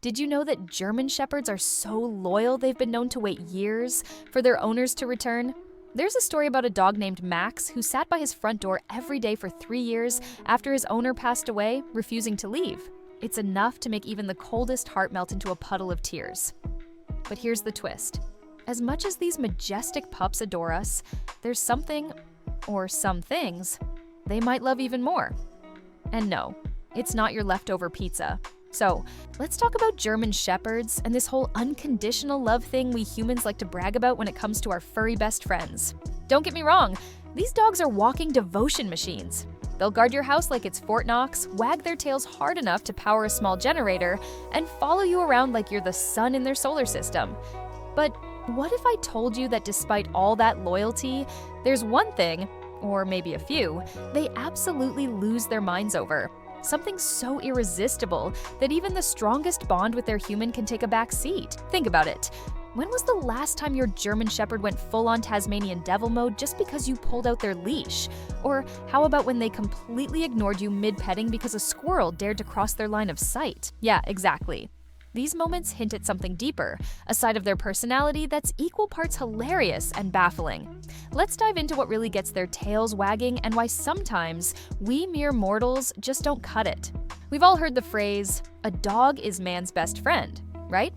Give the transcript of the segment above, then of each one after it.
Did you know that German Shepherds are so loyal they've been known to wait years for their owners to return? There's a story about a dog named Max who sat by his front door every day for 3 years after his owner passed away, refusing to leave. It's enough to make even the coldest heart melt into a puddle of tears. But here's the twist. As much as these majestic pups adore us, there's something, or some things, they might love even more. And no, it's not your leftover pizza. So, let's talk about German Shepherds and this whole unconditional love thing we humans like to brag about when it comes to our furry best friends. Don't get me wrong, these dogs are walking devotion machines. They'll guard your house like it's Fort Knox, wag their tails hard enough to power a small generator, and follow you around like you're the sun in their solar system. But what if I told you that despite all that loyalty, there's one thing, or maybe a few, they absolutely lose their minds over? Something so irresistible that even the strongest bond with their human can take a back seat. Think about it. When was the last time your German Shepherd went full-on Tasmanian devil mode just because you pulled out their leash? Or how about when they completely ignored you mid-petting because a squirrel dared to cross their line of sight? Yeah, exactly. These moments hint at something deeper, a side of their personality that's equal parts hilarious and baffling. Let's dive into what really gets their tails wagging and why sometimes we mere mortals just don't cut it. We've all heard the phrase, "a dog is man's best friend," right?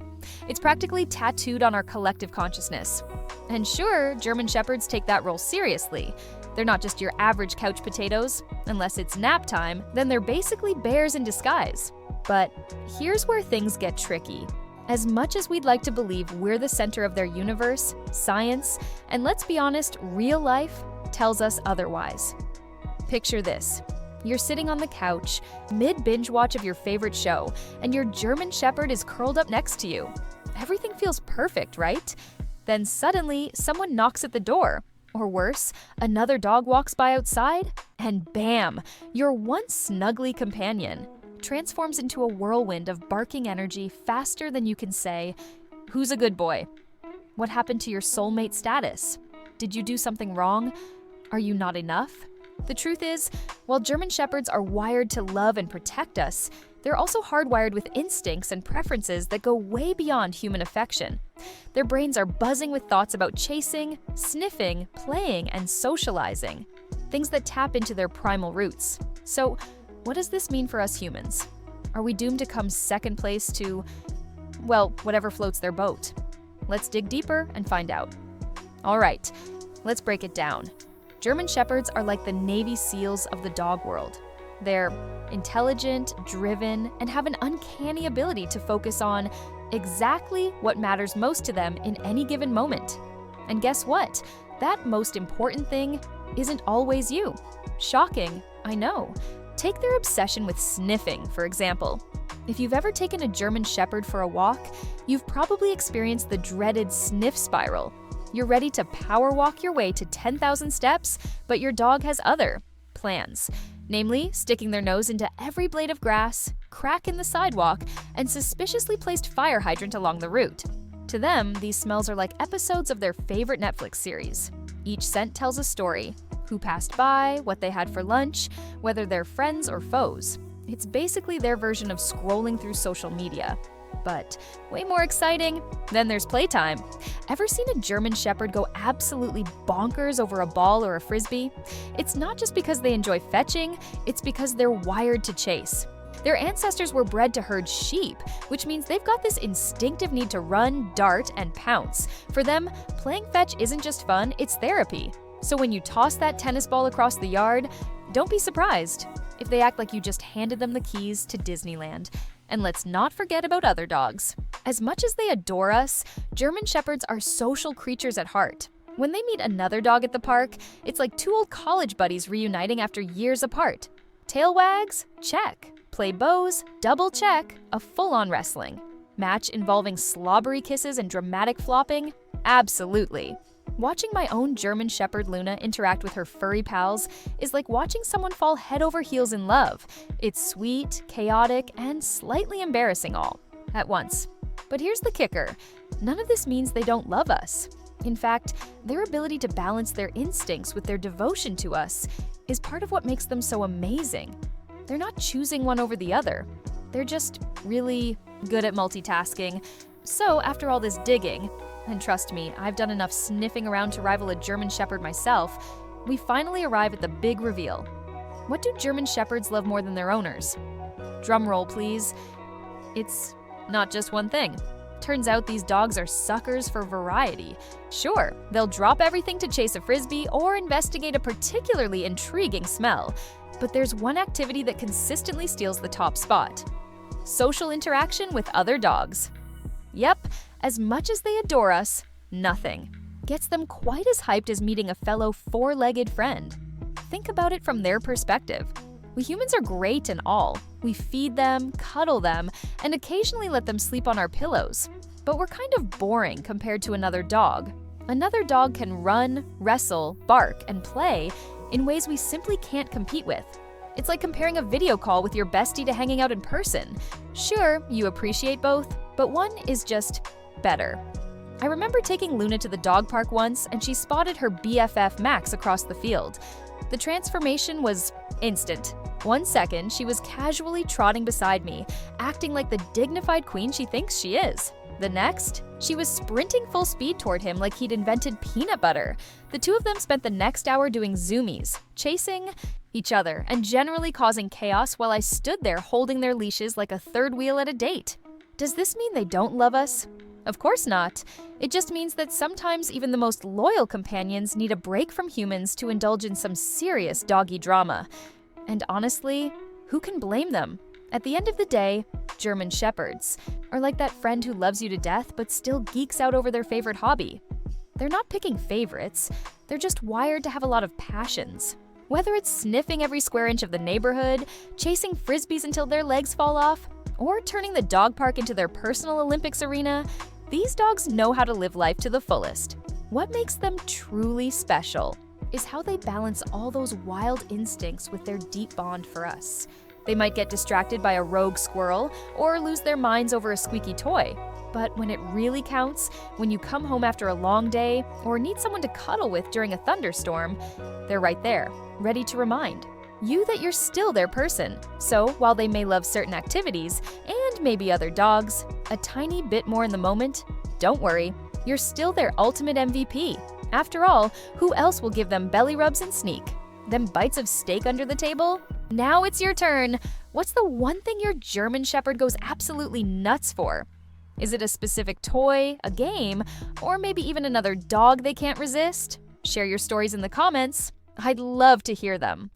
It's practically tattooed on our collective consciousness. And sure, German Shepherds take that role seriously. They're not just your average couch potatoes. Unless it's nap time, then they're basically bears in disguise. But here's where things get tricky. As much as we'd like to believe we're the center of their universe, science, and let's be honest, real life tells us otherwise. Picture this. You're sitting on the couch, mid-binge watch of your favorite show, and your German Shepherd is curled up next to you. Everything feels perfect, right? Then suddenly, someone knocks at the door. Or worse, another dog walks by outside, and bam, your once snuggly companion transforms into a whirlwind of barking energy faster than you can say, "Who's a good boy?" What happened to your soulmate status? Did you do something wrong? Are you not enough? The truth is, while German Shepherds are wired to love and protect us, they're also hardwired with instincts and preferences that go way beyond human affection. Their brains are buzzing with thoughts about chasing, sniffing, playing, and socializing, things that tap into their primal roots. So, what does this mean for us humans? Are we doomed to come second place to, well, whatever floats their boat? Let's dig deeper and find out. All right, let's break it down. German Shepherds are like the Navy SEALs of the dog world. They're intelligent, driven, and have an uncanny ability to focus on exactly what matters most to them in any given moment. And guess what? That most important thing isn't always you. Shocking, I know. Take their obsession with sniffing, for example. If you've ever taken a German Shepherd for a walk, you've probably experienced the dreaded sniff spiral. You're ready to power walk your way to 10,000 steps, but your dog has other plans. Namely, sticking their nose into every blade of grass, crack in the sidewalk, and suspiciously placed fire hydrant along the route. To them, these smells are like episodes of their favorite Netflix series. Each scent tells a story. Who passed by, what they had for lunch, whether they're friends or foes. It's basically their version of scrolling through social media. But way more exciting, then there's playtime. Ever seen a German Shepherd go absolutely bonkers over a ball or a frisbee? It's not just because they enjoy fetching, it's because they're wired to chase. Their ancestors were bred to herd sheep, which means they've got this instinctive need to run, dart, and pounce. For them, playing fetch isn't just fun, it's therapy. So when you toss that tennis ball across the yard, don't be surprised if they act like you just handed them the keys to Disneyland. And let's not forget about other dogs. As much as they adore us, German Shepherds are social creatures at heart. When they meet another dog at the park, it's like two old college buddies reuniting after years apart. Tail wags? Check. Play bows? Double check. A full-on wrestling. Match involving slobbery kisses and dramatic flopping? Absolutely. Watching my own German Shepherd Luna interact with her furry pals is like watching someone fall head over heels in love. It's sweet, chaotic, and slightly embarrassing all at once. But here's the kicker. None of this means they don't love us. In fact, their ability to balance their instincts with their devotion to us is part of what makes them so amazing. They're not choosing one over the other. They're just really good at multitasking. So after all this digging, and trust me, I've done enough sniffing around to rival a German Shepherd myself, we finally arrive at the big reveal. What do German Shepherds love more than their owners? Drum roll, please. It's not just one thing. Turns out these dogs are suckers for variety. Sure, they'll drop everything to chase a frisbee or investigate a particularly intriguing smell. But there's one activity that consistently steals the top spot: social interaction with other dogs. Yep, as much as they adore us, nothing gets them quite as hyped as meeting a fellow four-legged friend. Think about it from their perspective. We humans are great and all. We feed them, cuddle them, and occasionally let them sleep on our pillows. But we're kind of boring compared to another dog. Another dog can run, wrestle, bark, and play in ways we simply can't compete with. It's like comparing a video call with your bestie to hanging out in person. Sure, you appreciate both, but one is just better. I remember taking Luna to the dog park once, and she spotted her BFF Max across the field. The transformation was instant. 1 second, she was casually trotting beside me, acting like the dignified queen she thinks she is. The next, she was sprinting full speed toward him like he'd invented peanut butter. The two of them spent the next hour doing zoomies, chasing each other, and generally causing chaos while I stood there holding their leashes like a third wheel at a date. Does this mean they don't love us? Of course not. It just means that sometimes even the most loyal companions need a break from humans to indulge in some serious doggy drama. And honestly, who can blame them? At the end of the day, German Shepherds are like that friend who loves you to death but still geeks out over their favorite hobby. They're not picking favorites, they're just wired to have a lot of passions. Whether it's sniffing every square inch of the neighborhood, chasing frisbees until their legs fall off, or turning the dog park into their personal Olympics arena, these dogs know how to live life to the fullest. What makes them truly special is how they balance all those wild instincts with their deep bond for us. They might get distracted by a rogue squirrel or lose their minds over a squeaky toy. But when it really counts, when you come home after a long day or need someone to cuddle with during a thunderstorm, they're right there, ready to remind you that you're still their person. So while they may love certain activities, and maybe other dogs, a tiny bit more in the moment, don't worry, you're still their ultimate MVP. After all, who else will give them belly rubs and sneak? Them bites of steak under the table? Now it's your turn. What's the one thing your German Shepherd goes absolutely nuts for? Is it a specific toy, a game, or maybe even another dog they can't resist? Share your stories in the comments. I'd love to hear them.